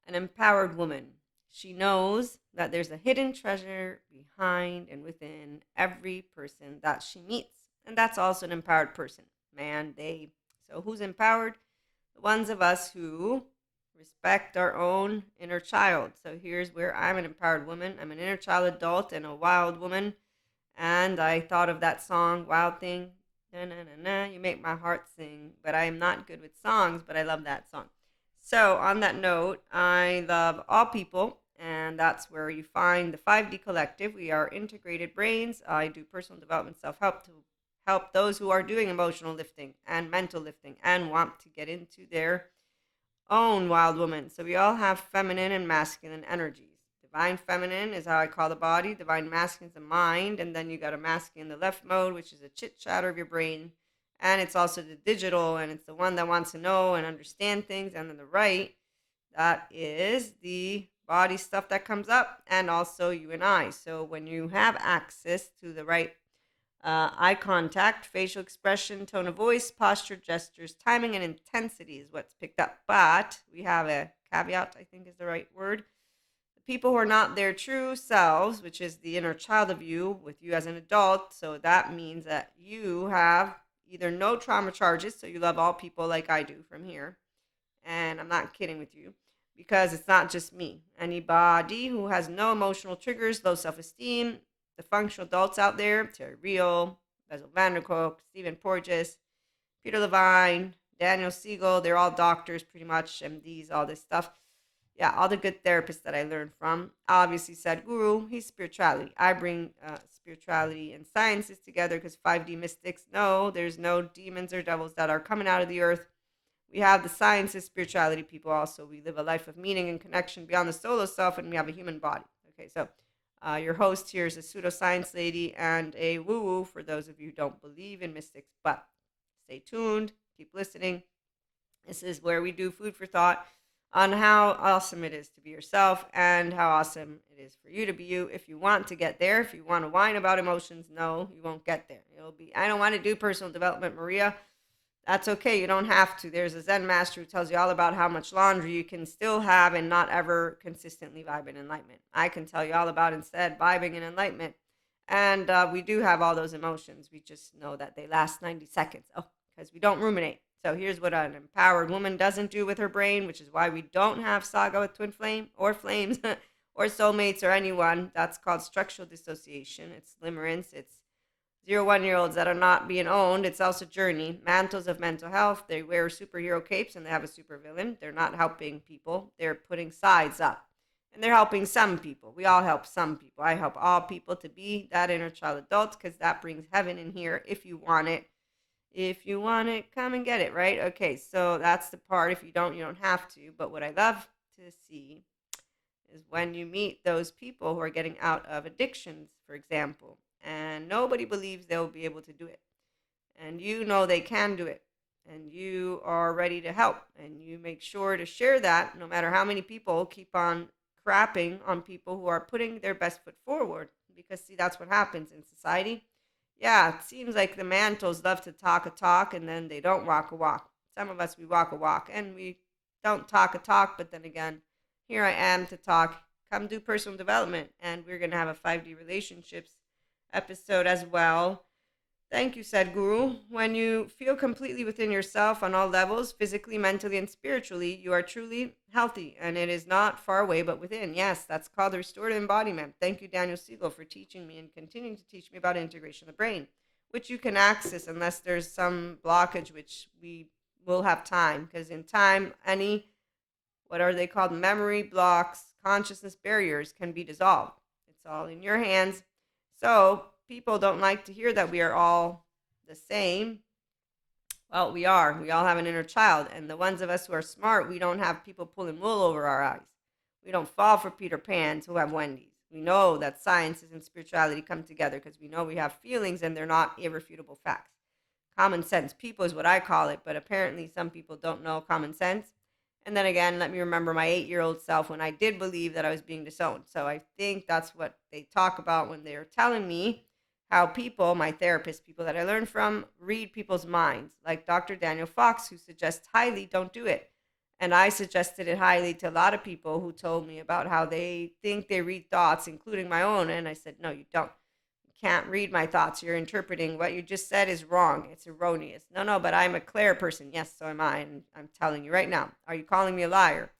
an empowered woman. She knows that there's a hidden treasure behind and within every person that she meets. And that's also an empowered person. Man, they. So who's empowered? The ones of us who respect our own inner child. So here's where I'm an empowered woman. I'm an inner child adult and a wild woman. And I thought of that song, Wild Thing. Na na na na, you make my heart sing. But I am not good with songs, but I love that song. So, on that note, I love all people, and that's where you find the 5D Collective. We are integrated brains. I do personal development self help to help those who are doing emotional lifting and mental lifting and want to get into their own wild woman. So, we all have feminine and masculine energies. Divine feminine is how I call the body, divine masculine is the mind, and then you got a masculine in the left mode, which is a chit chatter of your brain, and it's also the digital, and it's the one that wants to know and understand things. And then the right, that is the body stuff that comes up, and also you and I. So when you have access to the right eye contact, facial expression, tone of voice, posture, gestures, timing, and intensity is what's picked up. But we have a caveat, I think is the right word. The people who are not their true selves, which is the inner child of you, with you as an adult. So that means that you have either no trauma charges, so you love all people like I do from here. And I'm not kidding with you because it's not just me. Anybody who has no emotional triggers, low self esteem, the functional adults out there, Terry Real, Bezel Vanderkolk, Stephen Porges, Peter Levine, Daniel Siegel, they're all doctors pretty much, MDs, all this stuff. Yeah, all the good therapists that I learned from. Obviously, Sadhguru, he's spirituality. I bring spirituality and sciences together because 5D mystics know there's no demons or devils that are coming out of the earth. We have the sciences, spirituality people also. We live a life of meaning and connection beyond the solo self, and we have a human body. Okay, so your host here is a pseudoscience lady and a woo-woo for those of you who don't believe in mystics, but stay tuned, keep listening. This is where we do food for thought on how awesome it is to be yourself and how awesome it is for you to be you. If you want to get there, if you want to whine about emotions, no, you won't get there. It'll be, I don't want to do personal development, Maria. That's okay. You don't have to. There's a Zen master who tells you all about how much laundry you can still have and not ever consistently vibe in enlightenment. I can tell you all about instead vibing in enlightenment. And we do have all those emotions. We just know that they last 90 seconds. Oh, because we don't ruminate. So here's what an empowered woman doesn't do with her brain, which is why we don't have saga with twin flame or flames or soulmates or anyone. That's called structural dissociation. It's limerence. It's 0 1 year olds that are not being owned. It's also journey. Mantles of mental health. They wear superhero capes and they have a supervillain. They're not helping people. They're putting sides up. And they're helping some people. We all help some people. I help all people to be that inner child adult because that brings heaven in here if you want it. If you want it, come and get it, right? Okay, so that's the part. If you don't, you don't have to. But what I love to see is when you meet those people who are getting out of addictions, for example, and nobody believes they'll be able to do it. And you know they can do it. And you are ready to help. And you make sure to share that no matter how many people keep on crapping on people who are putting their best foot forward. Because, see, that's what happens in society. Yeah, it seems like the mantles love to talk a talk and then they don't walk a walk. Some of us, we walk a walk and we don't talk a talk, but then again, here I am to talk. Come do personal development, and we're going to have a 5D relationships episode as well. Thank you, Sadhguru. When you feel completely within yourself on all levels, physically, mentally, and spiritually, you are truly healthy, and it is not far away but within. Yes, that's called the restorative embodiment. Thank you, Daniel Siegel, for teaching me and continuing to teach me about integration of the brain, which you can access unless there's some blockage, which we will have time, because in time, any, what are they called, memory blocks, consciousness barriers can be dissolved. It's all in your hands. So people don't like to hear that we are all the same. Well, we are. We all have an inner child. And the ones of us who are smart, we don't have people pulling wool over our eyes. We don't fall for Peter Pans who have Wendy's. We know that sciences and spirituality come together because we know we have feelings and they're not irrefutable facts. Common sense people is what I call it, but apparently some people don't know common sense. And then again, let me remember my 8-year-old self when I did believe that I was being disowned. So I think that's what they talk about when they're telling me how people, my therapist, people that I learn from, read people's minds, like Dr. Daniel Fox, who suggests highly don't do it. And I suggested it highly to a lot of people who told me about how they think they read thoughts, including my own. And I said, no, you don't. You can't read my thoughts. You're interpreting what you just said is wrong. It's erroneous. No, no, but I'm a clear person. Yes, so am I. And I'm telling you right now. Are you calling me a liar?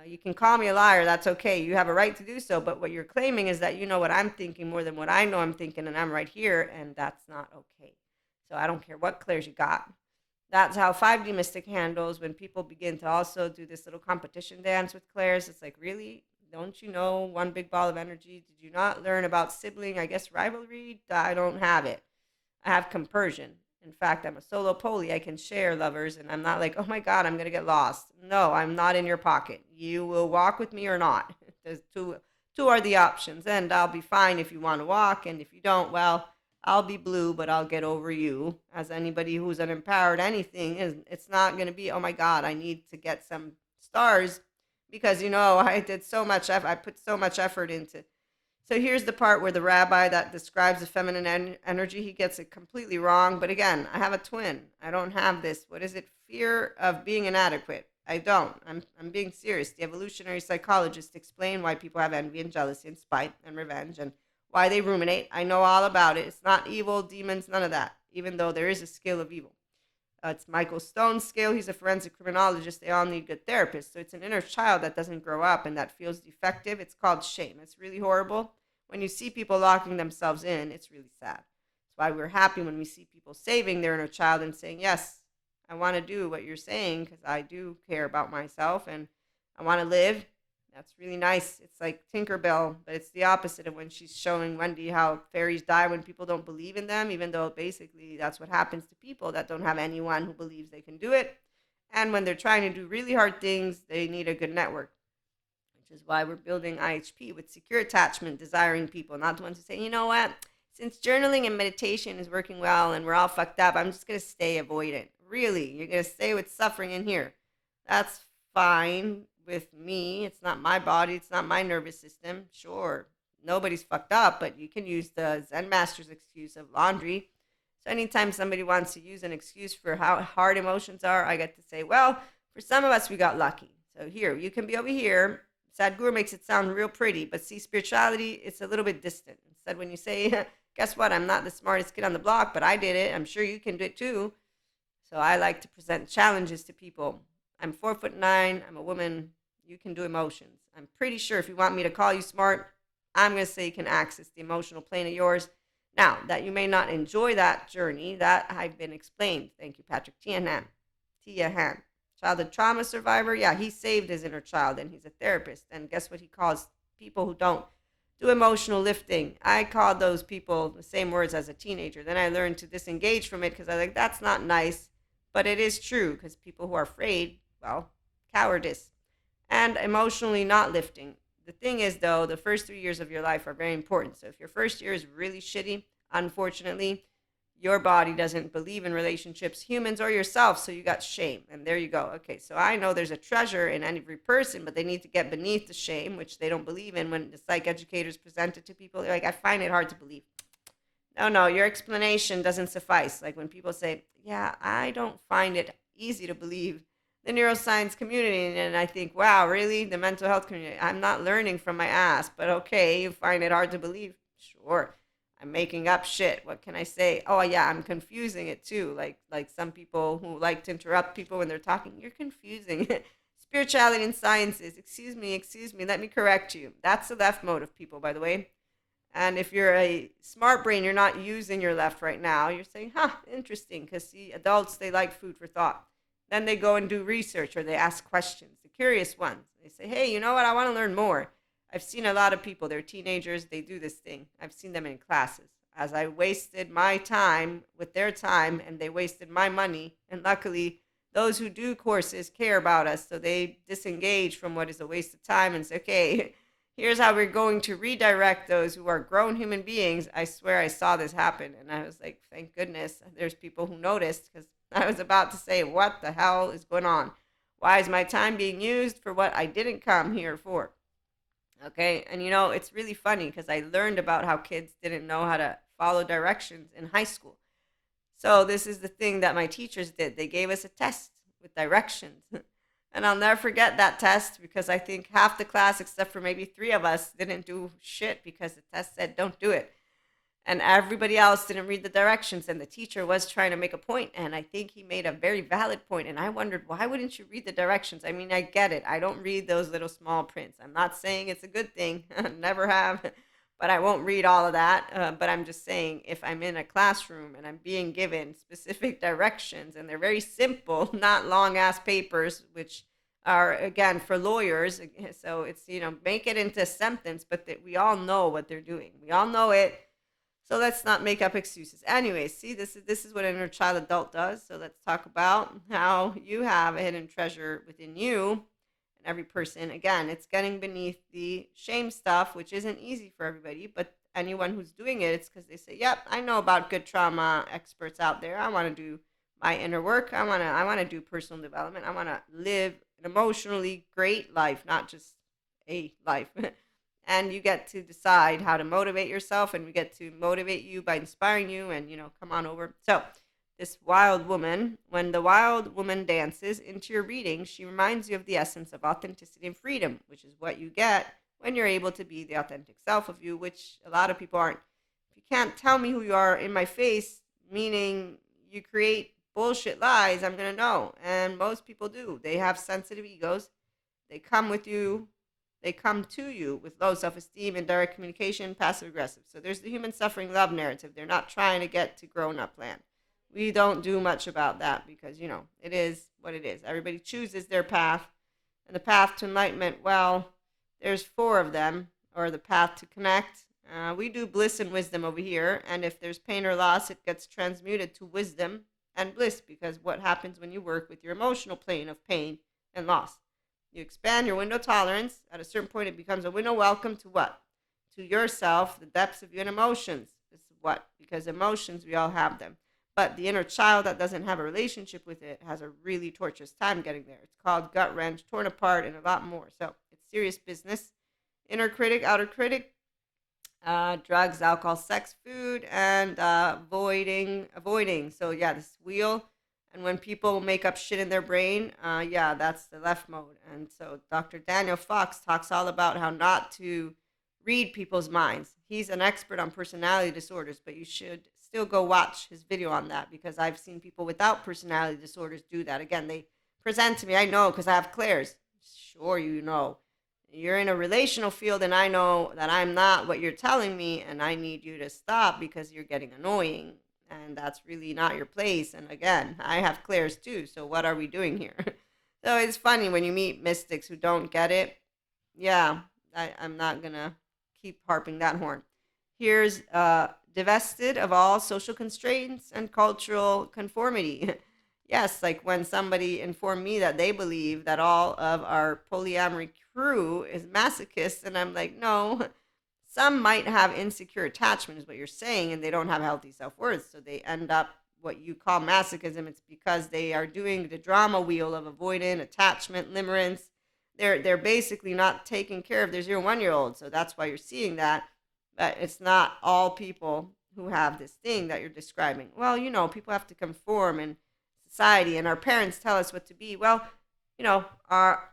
You can call me a liar. That's okay. You have a right to do so. But what you're claiming is that you know what I'm thinking more than what I know I'm thinking, and I'm right here, and that's not okay. So I don't care what clairs you got. That's how 5D Mystic handles when people begin to also do this little competition dance with clairs. It's like, really? Don't you know one big ball of energy? Did you not learn about sibling, I guess, rivalry? I don't have it. I have compersion. In fact, I'm a solo poly. I can share lovers, and I'm not like, oh my God, I'm going to get lost. No, I'm not in your pocket. You will walk with me or not. There's two are the options, and I'll be fine if you want to walk, and if you don't, well, I'll be blue, but I'll get over you. As anybody who's unempowered, anything is, it's not going to be, oh my God, I need to get some stars because I did so much effort. I put so much effort into. So here's the part where the rabbi that describes the feminine energy, he gets it completely wrong. But again, I have a twin. I don't have this. What is it? Fear of being inadequate. I don't. I'm being serious. The evolutionary psychologists explain why people have envy and jealousy and spite and revenge and why they ruminate. I know all about it. It's not evil, demons, none of that, even though there is a scale of evil. It's Michael Stone's scale. He's a forensic criminologist. They all need good therapists. So it's an inner child that doesn't grow up and that feels defective. It's called shame. It's really horrible. When you see people locking themselves in, it's really sad. That's why we're happy when we see people saving their inner child and saying, yes, I want to do what you're saying because I do care about myself and I want to live. That's really nice. It's like Tinkerbell, but it's the opposite of when she's showing Wendy how fairies die when people don't believe in them, even though basically that's what happens to people that don't have anyone who believes they can do it. And when they're trying to do really hard things, they need a good network, which is why we're building IHP with secure attachment, desiring people, not the ones who say, you know what, since journaling and meditation is working well and we're all fucked up, I'm just going to stay avoidant. Really? You're going to stay with suffering in here? That's fine with me. It's not my body. It's not my nervous system. Sure, nobody's fucked up, but you can use the Zen master's excuse of laundry. So anytime somebody wants to use an excuse for how hard emotions are, I get to say, well, for some of us, we got lucky. So here, you can be over here. Sadhguru makes it sound real pretty, but see, spirituality, it's a little bit distant. Instead, when you say, guess what, I'm not the smartest kid on the block, but I did it. I'm sure you can do it too. So I like to present challenges to people. I'm 4'9". I'm a woman. You can do emotions. I'm pretty sure if you want me to call you smart, I'm going to say you can access the emotional plane of yours. Now, that you may not enjoy that journey, that I've been explained. Thank you, Patrick Tiahan. Childhood trauma survivor. Yeah, he saved his inner child and he's a therapist. And guess what he calls people who don't do emotional lifting? I called those people the same words as a teenager. Then I learned to disengage from it because I was like, that's not nice. But it is true because people who are afraid, well, cowardice and emotionally not lifting. The thing is, though, the first 3 years of your life are very important. So if your first year is really shitty, unfortunately, your body doesn't believe in relationships, humans, or yourself. So you got shame. And there you go. Okay, so I know there's a treasure in every person, but they need to get beneath the shame, which they don't believe in. When the psych educators present it to people, they're like, I find it hard to believe. No, your explanation doesn't suffice. Like when people say, yeah, I don't find it easy to believe the neuroscience community. And I think, wow, really? The mental health community? I'm not learning from my ass, but okay, you find it hard to believe? Sure. I'm making up shit. What can I say? Oh yeah, I'm confusing it too. Like some people who like to interrupt people when they're talking. You're confusing spirituality and sciences. Excuse me, let me correct you. That's the left mode of people, by the way. And if you're a smart brain, you're not using your left right now. You're saying, huh, interesting. Because see, adults, they like food for thought. Then they go and do research or they ask questions. The curious ones, they say, hey, you know what? I want to learn more. I've seen a lot of people, they're teenagers, they do this thing. I've seen them in classes. As I wasted my time with their time and they wasted my money. And luckily, those who do courses care about us. So they disengage from what is a waste of time and say, okay, here's how we're going to redirect those who are grown human beings. I swear I saw this happen. And I was like, thank goodness there's people who noticed because I was about to say, what the hell is going on? Why is my time being used for what I didn't come here for? Okay. And it's really funny because I learned about how kids didn't know how to follow directions in high school. So this is the thing that my teachers did. They gave us a test with directions. And I'll never forget that test because I think half the class, except for maybe three of us, didn't do shit because the test said don't do it. And everybody else didn't read the directions. And the teacher was trying to make a point, and I think he made a very valid point. And I wondered, why wouldn't you read the directions? I mean, I get it. I don't read those little small prints. I'm not saying it's a good thing. Never have. But I won't read all of that. But I'm just saying, if I'm in a classroom and I'm being given specific directions and they're very simple, not long ass papers, which are again for lawyers. So it's, make it into a sentence, but that we all know what they're doing. We all know it, so let's not make up excuses. Anyway, see, this is what an inner child adult does. So let's talk about how you have a hidden treasure within you and every person. Again, it's getting beneath the shame stuff, which isn't easy for everybody, but anyone who's doing it, it's because they say, "Yep, I know about good trauma experts out there. I want to do my inner work. I want to do personal development. I want to live an emotionally great life, not just a life." And you get to decide how to motivate yourself, and we get to motivate you by inspiring you, and come on over. So this wild woman, when the wild woman dances into your reading, she reminds you of the essence of authenticity and freedom, which is what you get when you're able to be the authentic self of you, which a lot of people aren't. If you can't tell me who you are in my face, meaning you create bullshit lies, I'm going to know. And most people do. They have sensitive egos. They come with you they come to you with low self-esteem and direct communication, passive aggressive. So there's the human suffering love narrative. They're not trying to get to grown up land. We don't do much about that because, it is what it is. Everybody chooses their path. And the path to enlightenment, well, there's four of them, or the path to connect. We do bliss and wisdom over here. And if there's pain or loss, it gets transmuted to wisdom and bliss, because what happens when you work with your emotional plane of pain and loss? You expand your window tolerance. At a certain point, it becomes a window welcome to what? To yourself, the depths of your emotions. This is what? Because emotions, we all have them. But the inner child that doesn't have a relationship with it has a really torturous time getting there. It's called gut wrench, torn apart, and a lot more. So it's serious business. Inner critic, outer critic, drugs, alcohol, sex, food, and avoiding. So yeah, this wheel. And when people make up shit in their brain, yeah, that's the left mode. And so Dr. Daniel Fox talks all about how not to read people's minds. He's an expert on personality disorders, but you should still go watch his video on that, because I've seen people without personality disorders do that. Again, they present to me, I know because I have clairs. Sure, you're in a relational field, and I know that I'm not what you're telling me, and I need you to stop because you're getting annoying, and that's really not your place. And again, I have clairs too, so what are we doing here? So it's funny when you meet mystics who don't get it. Yeah, I'm not gonna keep harping that horn. Here's divested of all social constraints and cultural conformity. Yes, like when somebody informed me that they believe that all of our polyamory crew is masochists, and I'm like, no, some might have insecure attachment, is what you're saying, and they don't have healthy self worth. So they end up what you call masochism. It's because they are doing the drama wheel of avoidant, attachment, limerence. They're basically not taking care of their 0 1 year old. So that's why you're seeing that. But it's not all people who have this thing that you're describing. Well, people have to conform in society, and our parents tell us what to be. Well, our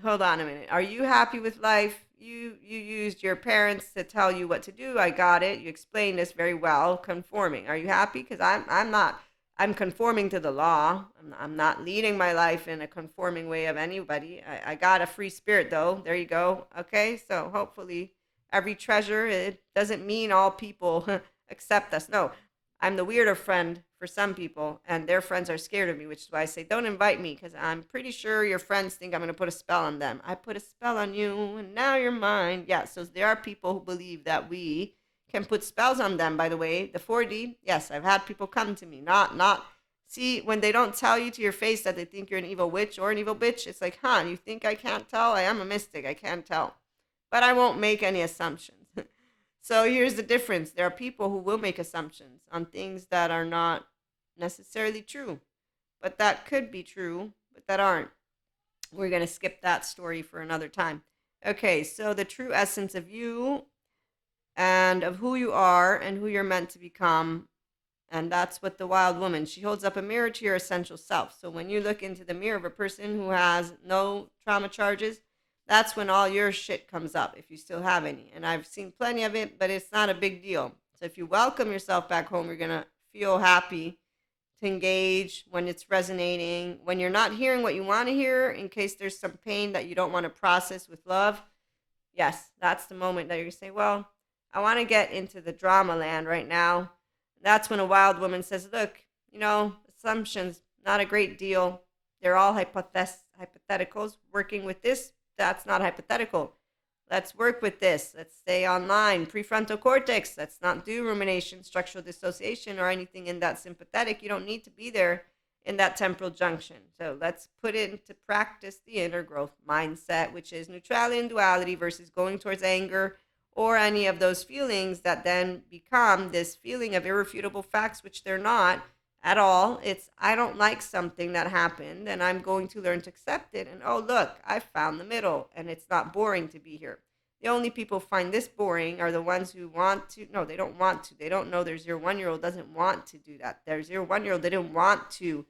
hold on a minute. Are you happy with life? You used your parents to tell you what to do. I got it. You explained this very well. Conforming. Are you happy? Because I'm not. I'm conforming to the law. I'm not leading my life in a conforming way of anybody. I got a free spirit though. There you go. Okay. So hopefully every treasure. It doesn't mean all people accept us. No, I'm the weirder friend for some people, and their friends are scared of me, which is why I say, don't invite me, because I'm pretty sure your friends think I'm going to put a spell on them. I put a spell on you, and now you're mine. Yeah, so there are people who believe that we can put spells on them, by the way. The 4D, yes, I've had people come to me, see, when they don't tell you to your face that they think you're an evil witch or an evil bitch, it's like, you think I can't tell? I am a mystic, I can't tell. But I won't make any assumptions. So here's the difference. There are people who will make assumptions on things that are not necessarily true, but that could be true, but that aren't. We're going to skip that story for another time. Okay, so the true essence of you and of who you are and who you're meant to become And that's what the wild woman, she holds up a mirror to your essential self. So when you look into the mirror of a person who has no trauma charges, that's when all your shit comes up, if you still have any. And I've seen plenty of it, but it's not a big deal. So if you welcome yourself back home, you're going to feel happy to engage when it's resonating. When you're not hearing what you want to hear, in case there's some pain that you don't want to process with love, yes, that's the moment that you're going to say, well, I want to get into the drama land right now. That's when a wild woman says, look, assumptions, not a great deal. They're all hypotheticals. Working with this, that's not hypothetical. Let's work with this. Let's stay online. Prefrontal cortex. Let's not do rumination, structural dissociation, or anything in that sympathetic. You don't need to be there in that temporal junction. So let's put it into practice the inner growth mindset, which is neutrality and duality versus going towards anger or any of those feelings that then become this feeling of irrefutable facts, which they're not at all. It's, I don't like something that happened and I'm going to learn to accept it. And oh, look, I found the middle and it's not boring to be here. The only people who find this boring are the ones who want to. No, they don't want to. They don't know their 0 1 year old doesn't want to do that. Their 0 1 year old didn't want to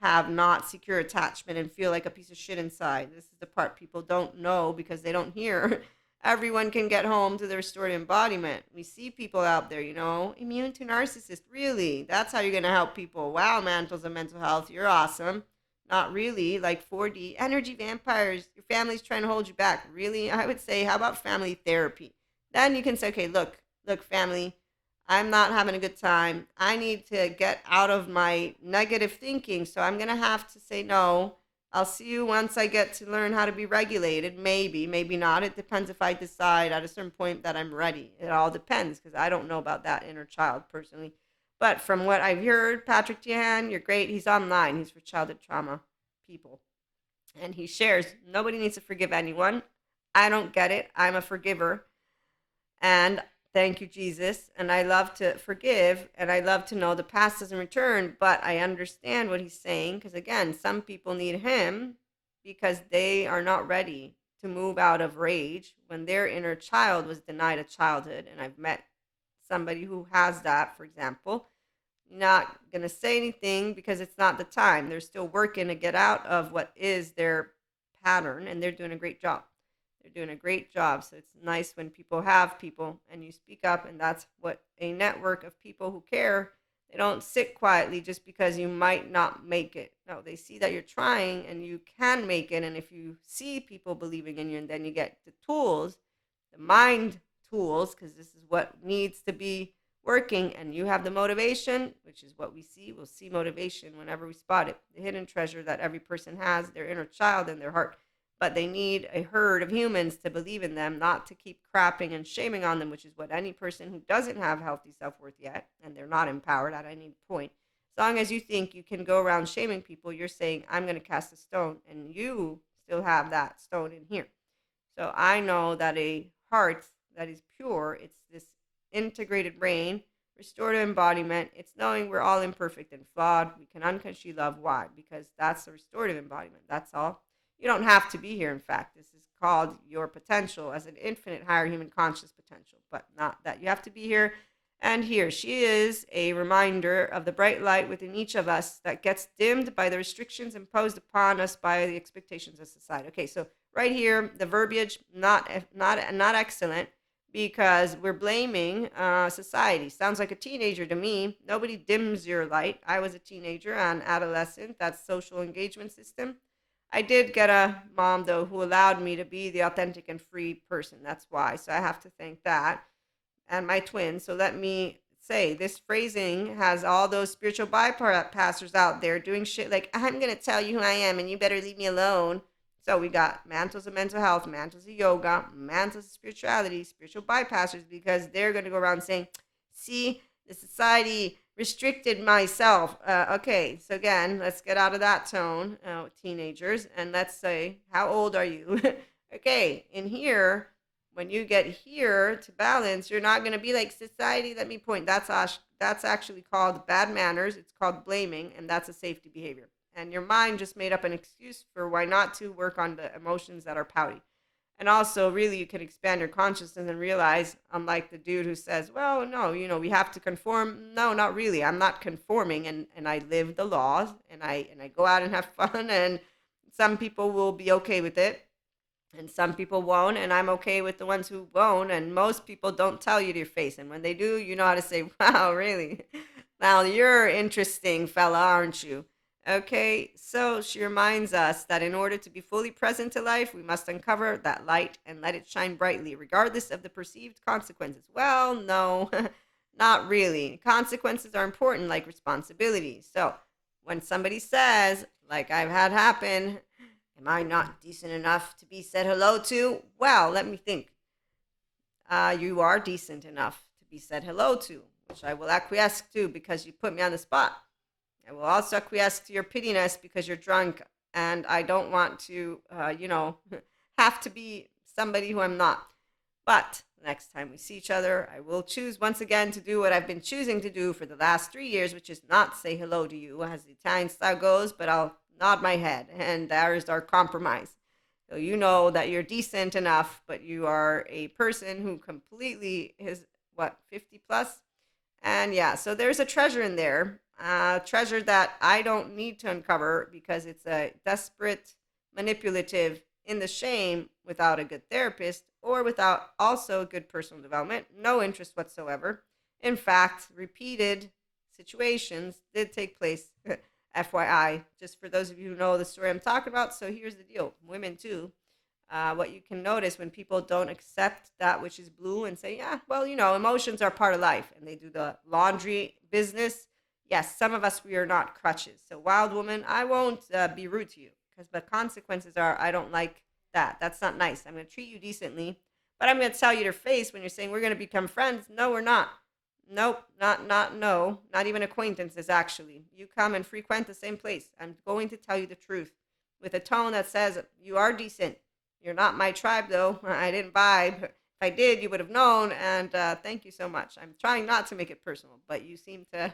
have not secure attachment and feel like a piece of shit inside. This is the part people don't know because they don't hear. Everyone can get home to their restored embodiment. We see people out there, immune to narcissists. Really? That's how you're going to help people. Wow, mantles of mental health. You're awesome. Not really. Like 4D. Energy vampires. Your family's trying to hold you back. Really? I would say, how about family therapy? Then you can say, okay, look, family, I'm not having a good time. I need to get out of my negative thinking. So I'm going to have to say no. I'll see you once I get to learn how to be regulated. Maybe, maybe not. It depends if I decide at a certain point that I'm ready. It all depends because I don't know about that inner child personally. But from what I've heard, Patrick Jehan, you're great. He's online. He's for childhood trauma people. And he shares nobody needs to forgive anyone. I don't get it. I'm a forgiver. And thank you, Jesus. And I love to forgive and I love to know the past doesn't return. But I understand what he's saying because, again, some people need him because they are not ready to move out of rage when their inner child was denied a childhood. And I've met somebody who has that, for example. Not going to say anything because it's not the time. They're still working to get out of what is their pattern and they're doing a great job. They're doing a great job. So it's nice when people have people and you speak up. And that's what a network of people who care. They don't sit quietly just because you might not make it. No, they see that you're trying and you can make it. And if you see people believing in you and then you get the tools, the mind tools, because this is what needs to be working, and you have the motivation, which is what we see. We'll see motivation whenever we spot it. The hidden treasure that every person has, their inner child and their heart. But they need a herd of humans to believe in them, not to keep crapping and shaming on them, which is what any person who doesn't have healthy self-worth yet, and they're not empowered at any point. As long as you think you can go around shaming people, you're saying, I'm going to cast a stone, and you still have that stone in here. So I know that a heart that is pure, it's this integrated brain, restorative embodiment. It's knowing we're all imperfect and flawed. We can unconsciously love. Why? Because that's the restorative embodiment. That's all. You don't have to be here, in fact. This is called your potential as an infinite higher human conscious potential, but not that you have to be here. And here she is, a reminder of the bright light within each of us that gets dimmed by the restrictions imposed upon us by the expectations of society. Okay, so right here, the verbiage not excellent because we're blaming society. Sounds like a teenager to me. Nobody dims your light. I was a teenager and adolescent. That's social engagement system. I did get a mom, though, who allowed me to be the authentic and free person. That's why. So I have to thank that. And my twin. So let me say this phrasing has all those spiritual bypassers out there doing shit like, I'm going to tell you who I am and you better leave me alone. So we got mantles of mental health, mantles of yoga, mantles of spirituality, spiritual bypassers, because they're going to go around saying, see, the society restricted myself. Okay, so again, let's get out of that tone, teenagers, and let's say, how old are you? Okay, in here, when you get here to balance, you're not going to be like society. Let me point. That's actually called bad manners. It's called blaming, and that's a safety behavior. And your mind just made up an excuse for why not to work on the emotions that are pouty. And also, really, you can expand your consciousness and realize, unlike the dude who says, well, no, we have to conform. No, not really. I'm not conforming, and I live the laws, and I go out and have fun, and some people will be okay with it, and some people won't, and I'm okay with the ones who won't, and most people don't tell you to your face, and when they do, you know how to say, wow, really? Now you're interesting fella, aren't you? Okay, so she reminds us that in order to be fully present to life, we must uncover that light and let it shine brightly, regardless of the perceived consequences. Well, no, not really. Consequences are important, like responsibilities. So when somebody says, like I've had happen, am I not decent enough to be said hello to? Well, let me think. You are decent enough to be said hello to, which I will acquiesce to because you put me on the spot. I will also acquiesce to your pittiness because you're drunk, and I don't want to, have to be somebody who I'm not. But next time we see each other, I will choose once again to do what I've been choosing to do for the last 3 years, which is not say hello to you, as the Italian style goes, but I'll nod my head, and there is our compromise. So you know that you're decent enough, but you are a person who completely is, what, 50 plus? And yeah, so there's a treasure in there, treasure that I don't need to uncover because it's a desperate, manipulative, in the shame without a good therapist or without also good personal development, no interest whatsoever. In fact, repeated situations did take place, FYI, just for those of you who know the story I'm talking about. So here's the deal, women too, what you can notice when people don't accept that which is blue and say, yeah, well, emotions are part of life, and they do the laundry business. Yes, some of us, we are not crutches. So, wild woman, I won't be rude to you because the consequences are I don't like that. That's not nice. I'm going to treat you decently, but I'm going to tell you to your face when you're saying we're going to become friends. No, we're not. Nope, no, not even acquaintances, actually. You come and frequent the same place. I'm going to tell you the truth with a tone that says, you are decent. You're not my tribe, though. I didn't vibe. If I did, you would have known. And thank you so much. I'm trying not to make it personal, but you seem to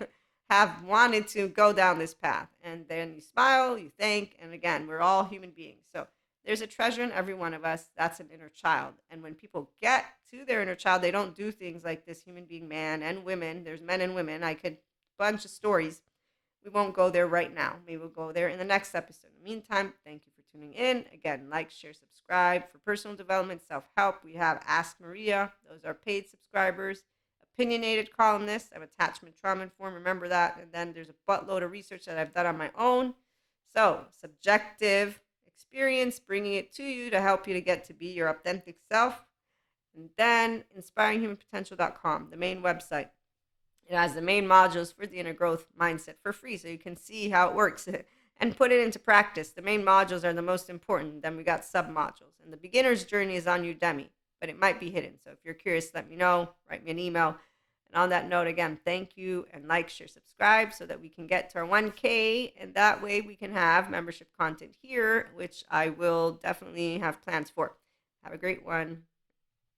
have wanted to go down this path. And then you smile, you thank, and again, we're all human beings. So there's a treasure in every one of us. That's an inner child. And when people get to their inner child, they don't do things like this human being, man and women. There's men and women. I could bunch of stories. We won't go there right now. Maybe we'll go there in the next episode. In the meantime, thank you for tuning in. Again, like, share, subscribe. For personal development, self-help, we have Ask Maria. Those are paid subscribers. Opinionated columnists. I have attachment trauma informed. Remember that. And then there's a buttload of research that I've done on my own. So, subjective experience, bringing it to you to help you to get to be your authentic self. And then inspiringhumanpotential.com, the main website. It has the main modules for the inner growth mindset for free, so you can see how it works and put it into practice. The main modules are the most important. Then we got sub modules, and the beginner's journey is on Udemy, but it might be hidden. So if you're curious, let me know. Write me an email. And on that note, again, thank you, and like, share, subscribe so that we can get to our 1K, and that way we can have membership content here, which I will definitely have plans for. Have a great one.